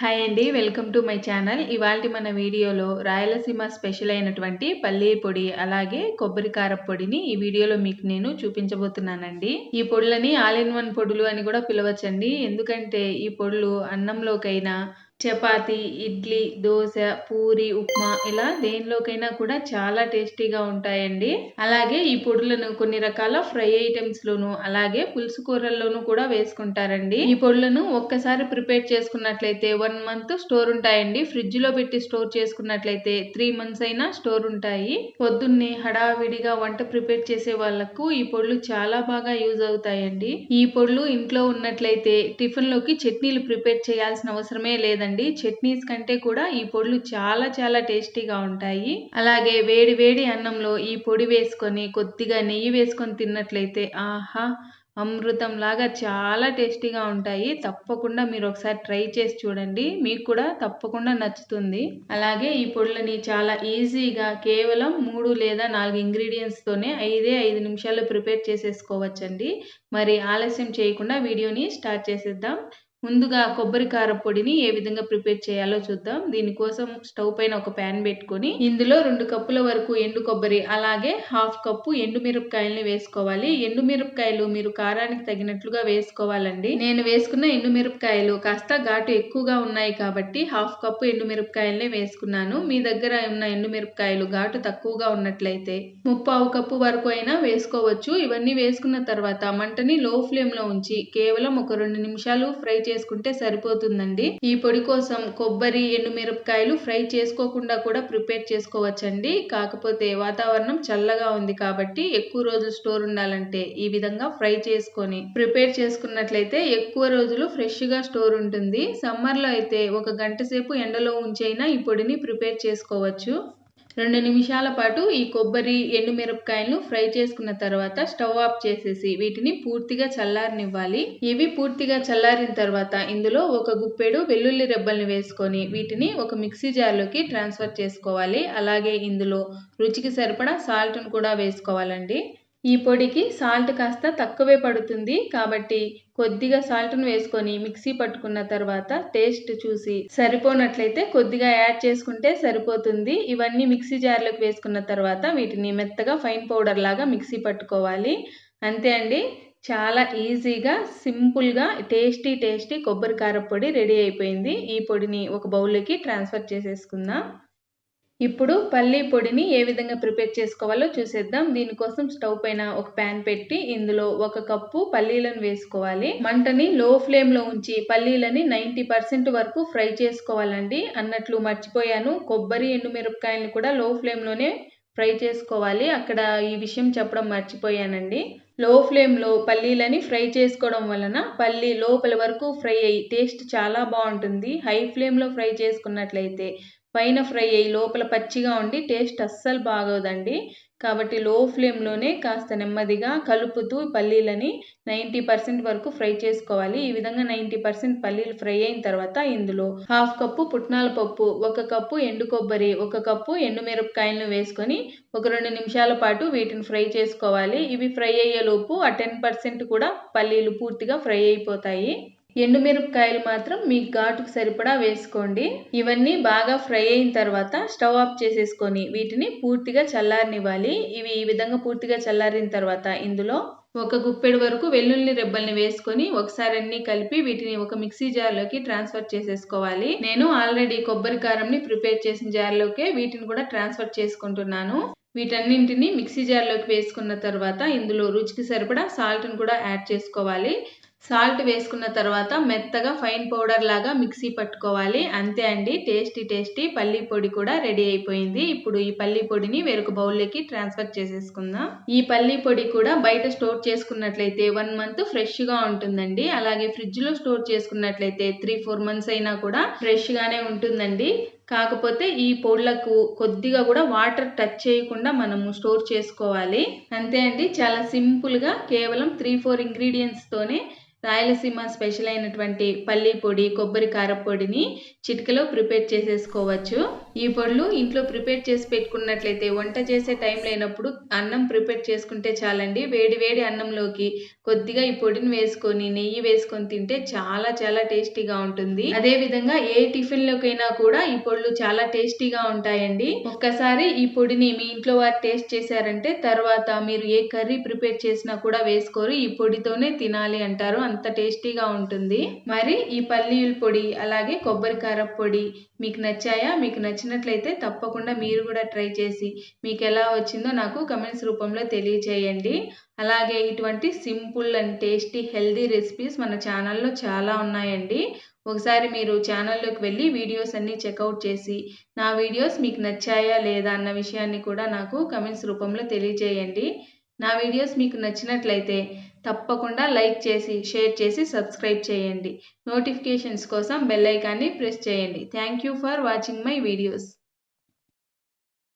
Hi అండి. Welcome to my channel. ఇవాల్టి మన వీడియోలో రాయలసీమ స్పెషల్ అయినటువంటి పల్లీ పొడి, అలాగే కొబ్బరి కారపు పొడిని ఈ వీడియోలో మీకు నేను చూపించబోతున్నానండి. ఈ పొడులని ఆల్ ఇన్ వన్ పొడులు అని కూడా పిలవచ్చండి. ఎందుకంటే ఈ పొడులు అన్నంలోకైనా, చపాతీ, ఇడ్లీ, దోశ, పూరి, ఉప్మా ఇలా దేనిలోకైనా కూడా చాలా టేస్టీగా ఉంటాయండి. అలాగే ఈ పొడులను కొన్ని రకాల ఫ్రై ఐటమ్స్ లోను, అలాగే పులుసు కూరల్లోనూ కూడా వేసుకుంటారండి. ఈ పొడులను ఒక్కసారి ప్రిపేర్ చేసుకున్నట్లయితే 1 మంత్ స్టోర్ ఉంటాయండి. ఫ్రిడ్జ్ లో పెట్టి స్టోర్ చేసుకున్నట్లయితే 3 మంత్స్ అయినా స్టోర్ ఉంటాయి. పొద్దున్నే హడావిడిగా వంట ప్రిపేర్ చేసే వాళ్లకు ఈ పొడులు చాలా బాగా యూజ్ అవుతాయండి. ఈ పొడులు ఇంట్లో ఉన్నట్లయితే టిఫిన్ లోకి చట్నీలు ప్రిపేర్ చేయాల్సిన అవసరమే లేదండి. చట్నీస్ కంటే కూడా ఈ పొడులు చాలా టేస్టీగా ఉంటాయి. అలాగే వేడి వేడి అన్నంలో ఈ పొడి వేసుకొని కొద్దిగా నెయ్యి వేసుకొని తిన్నట్లయితే ఆహా, అమృతం లాగా చాలా టేస్టీగా ఉంటాయి. తప్పకుండా మీరు ఒకసారి ట్రై చేసి చూడండి, మీకు కూడా తప్పకుండా నచ్చుతుంది. అలాగే ఈ పొడులని చాలా ఈజీగా కేవలం 3 లేదా 4 ఇంగ్రీడియంట్స్ తోనే 5 నిమిషాల్లో ప్రిపేర్ చేసేసుకోవచ్చండి. మరి ఆలస్యం చేయకుండా వీడియోని స్టార్ట్ చేసేద్దాం. ముందుగా కొబ్బరి కారపు పొడిని ఏ విధంగా ప్రిపేర్ చేయాలో చూద్దాం. దీనికోసం స్టవ్ పైన ఒక ప్యాన్ పెట్టుకొని ఇందులో 2 కప్పుల వరకు ఎండు కొబ్బరి, అలాగే 1/2 కప్పు ఎండు మిరపకాయల్ని వేసుకోవాలి. ఎండు మిరపకాయలు మీరు కారానికి తగినట్లుగా వేసుకోవాలండి. నేను వేసుకున్న ఎండు మిరపకాయలు కాస్త ఘాటు ఎక్కువగా ఉన్నాయి కాబట్టి 1/2 కప్పు ఎండు మిరపకాయల్ని వేసుకున్నాను. మీ దగ్గర ఉన్న ఎండు మిరపకాయలు ఘాటు తక్కువగా ఉన్నట్లయితే 3/4 కప్పు వరకు అయినా వేసుకోవచ్చు. ఇవన్నీ వేసుకున్న తర్వాత మంటని లో ఫ్లేమ్ లో ఉంచి కేవలం ఒక 2 నిమిషాలు ఫ్రై చేసుకుంటే సరిపోతుందండి. ఈ పొడి కోసం కొబ్బరి, ఎండు మిరపకాయలు ఫ్రై చేసుకోకుండా కూడా ప్రిపేర్ చేసుకోవచ్చండి. కాకపోతే వాతావరణం చల్లగా ఉంది కాబట్టి ఎక్కువ రోజులు స్టోర్ ఉండాలంటే ఈ విధంగా ఫ్రై చేసుకొని ప్రిపేర్ చేసుకున్నట్లయితే ఎక్కువ రోజులు ఫ్రెష్ గా స్టోర్ ఉంటుంది. సమ్మర్ లో అయితే 1 గంట సేపు ఎండలో ఉంచైనా ఈ పొడిని ప్రిపేర్ చేసుకోవచ్చు. 2 నిమిషాల పాటు ఈ కొబ్బరి, ఎండు మిరపకాయలను ఫ్రై చేసుకున్న తర్వాత స్టవ్ ఆఫ్ చేసేసి వీటిని పూర్తిగా చల్లారనివ్వాలి. ఇవి పూర్తిగా చల్లారిన తర్వాత ఇందులో ఒక గుప్పెడు వెల్లుల్లి రెబ్బల్ని వేసుకొని వీటిని ఒక మిక్సీ జార్లోకి ట్రాన్స్ఫర్ చేసుకోవాలి. అలాగే ఇందులో రుచికి సరిపడా సాల్ట్ను కూడా వేసుకోవాలండి. ఈ పొడికి సాల్ట్ కాస్త తక్కువే పడుతుంది కాబట్టి కొద్దిగా సాల్ట్ను వేసుకొని మిక్సీ పట్టుకున్న తర్వాత టేస్ట్ చూసి సరిపోనట్లయితే కొద్దిగా యాడ్ చేసుకుంటే సరిపోతుంది. ఇవన్నీ మిక్సీ జార్లోకి వేసుకున్న తర్వాత వీటిని మెత్తగా ఫైన్ పౌడర్ లాగా మిక్సీ పట్టుకోవాలి. అంతే అండి, చాలా ఈజీగా సింపుల్గా టేస్టీ కొబ్బరి కారపు పొడి రెడీ అయిపోయింది. ఈ పొడిని ఒక బౌల్లోకి ట్రాన్స్ఫర్ చేసేసుకుందాం. ఇప్పుడు పల్లీ పొడిని ఏ విధంగా ప్రిపేర్ చేసుకోవాలో చూసేద్దాం. దీనికోసం స్టవ్ పైన ఒక ప్యాన్ పెట్టి ఇందులో 1 కప్పు పల్లీలను వేసుకోవాలి. మంటని లో ఫ్లేమ్ లో ఉంచి పల్లీలని 90% వరకు ఫ్రై చేసుకోవాలండి. అన్నట్లు మర్చిపోయాను, కొబ్బరి, ఎండు మిరపకాయలను కూడా లో ఫ్లేమ్ లోనే ఫ్రై చేసుకోవాలి. అక్కడ ఈ విషయం చెప్పడం మర్చిపోయానండి. లో ఫ్లేమ్ లో పల్లీలని ఫ్రై చేసుకోవడం వలన పల్లీ లోపల వరకు ఫ్రై అయ్యి టేస్ట్ చాలా బాగుంటుంది. హై ఫ్లేమ్ లో ఫ్రై చేసుకున్నట్లయితే పైన ఫ్రై అయ్యి లోపల పచ్చిగా ఉండి టేస్ట్ అస్సలు బాగోదండి. కాబట్టి లో ఫ్లేమ్లోనే కాస్త నెమ్మదిగా కలుపుతూ పల్లీలని 90% వరకు ఫ్రై చేసుకోవాలి. ఈ విధంగా 90% పల్లీలు ఫ్రై అయిన తర్వాత ఇందులో 1/2 కప్పు పుట్నాల పప్పు, 1 కప్పు ఎండు కొబ్బరి, 1 కప్పు ఎండు మిరపకాయలను వేసుకొని ఒక 2 నిమిషాల పాటు వీటిని ఫ్రై చేసుకోవాలి. ఇవి ఫ్రై అయ్యేలోపు ఆ 10% కూడా పల్లీలు పూర్తిగా ఫ్రై అయిపోతాయి. ఎండుమిరపకాయలు మాత్రం మీ ఘాటుకు సరిపడా వేసుకోండి. ఇవన్నీ బాగా ఫ్రై అయిన తర్వాత స్టవ్ ఆఫ్ చేసేసుకొని వీటిని పూర్తిగా చల్లారనివ్వాలి. ఇవి ఈ విధంగా పూర్తిగా చల్లారిన తర్వాత ఇందులో 1 గుప్పెడు వరకు వెల్లుల్లి రెబ్బల్ని వేసుకొని ఒకసారి అన్ని కలిపి వీటిని ఒక మిక్సీ జార్లోకి ట్రాన్స్ఫర్ చేసేసుకోవాలి. నేను ఆల్రెడీ కొబ్బరి కారంని ప్రిపేర్ చేసిన జార్లోకే వీటిని కూడా ట్రాన్స్ఫర్ చేసుకుంటున్నాను. వీటన్నింటినీ మిక్సీ జార్లోకి వేసుకున్న తర్వాత ఇందులో రుచికి సరిపడా సాల్ట్ను కూడా యాడ్ చేసుకోవాలి. సాల్ట్ వేసుకున్న తర్వాత మెత్తగా ఫైన్ పౌడర్ లాగా మిక్సీ పట్టుకోవాలి. అంతే అండి, టేస్టీ పల్లీ పొడి కూడా రెడీ అయిపోయింది. ఇప్పుడు ఈ పల్లీ పొడిని వేరొక బౌల్లోకి ట్రాన్స్ఫర్ చేసేసుకుందాం. ఈ పల్లీ పొడి కూడా బయట స్టోర్ చేసుకున్నట్లయితే 1 మంత్ ఫ్రెష్ గా ఉంటుందండి. అలాగే ఫ్రిడ్జ్ లో స్టోర్ చేసుకున్నట్లయితే 3-4 మంత్స్ అయినా కూడా ఫ్రెష్ గానే ఉంటుందండి. కాకపోతే ఈ పొడులకు కొద్దిగా కూడా వాటర్ టచ్ చేయకుండా మనము స్టోర్ చేసుకోవాలి. అంతే అండి, చాలా సింపుల్గా కేవలం 3-4 ఇంగ్రీడియంట్స్ తోనే రాయలసీమ స్పెషల్ అయినటువంటి పల్లీ పొడి, కొబ్బరి కారపు పొడిని చిటికలో ప్రిపేర్ చేసేసుకోవచ్చు. ఈ పొడులు ఇంట్లో ప్రిపేర్ చేసి పెట్టుకున్నట్లయితే వంట చేసే టైం లేనప్పుడు అన్నం ప్రిపేర్ చేసుకుంటే చాలండి. వేడి వేడి అన్నంలోకి కొద్దిగా ఈ పొడిని వేసుకొని నెయ్యి వేసుకొని తింటే చాలా చాలా టేస్టీగా ఉంటుంది. అదే విధంగా ఏ టిఫిన్ లోకైనా కూడా ఈ పొడులు చాలా టేస్టీగా ఉంటాయండి. ఒక్కసారి ఈ పొడిని మీ ఇంట్లో వారు టేస్ట్ చేశారంటే తర్వాత మీరు ఏ కర్రీ ప్రిపేర్ చేసినా కూడా వేసుకోరు, ఈ పొడితోనే తినాలి అంటారు, అంత టేస్టీగా ఉంటుంది. మరి ఈ పల్లీల పొడి అలాగే కొబ్బరి కారం పొడి మీకు నచ్చాయా? మీకు నచ్చినట్లయితే తప్పకుండా మీరు కూడా ట్రై చేసి మీకు ఎలా వచ్చిందో నాకు కమెంట్స్ రూపంలో తెలియచేయండి. అలాగే ఇటువంటి simple and tasty healthy recipes మన ఛానల్లో చాలా ఉన్నాయండి. ఒకసారి మీరు ఛానల్లోకి వెళ్ళి వీడియోస్ అన్నీ చెక్అవుట్ చేసి నా వీడియోస్ మీకు నచ్చాయా లేదా అన్న విషయాన్ని కూడా నాకు కమెంట్స్ రూపంలో తెలియజేయండి. నా వీడియోస్ మీకు నచ్చినట్లయితే తప్పకుండా లైక్ చేసి షేర్ చేసి సబ్స్క్రైబ్ చేయండి. నోటిఫికేషన్స్ కోసం బెల్ ఐకాన్ని ప్రెస్ చేయండి. Thank you for watching my videos.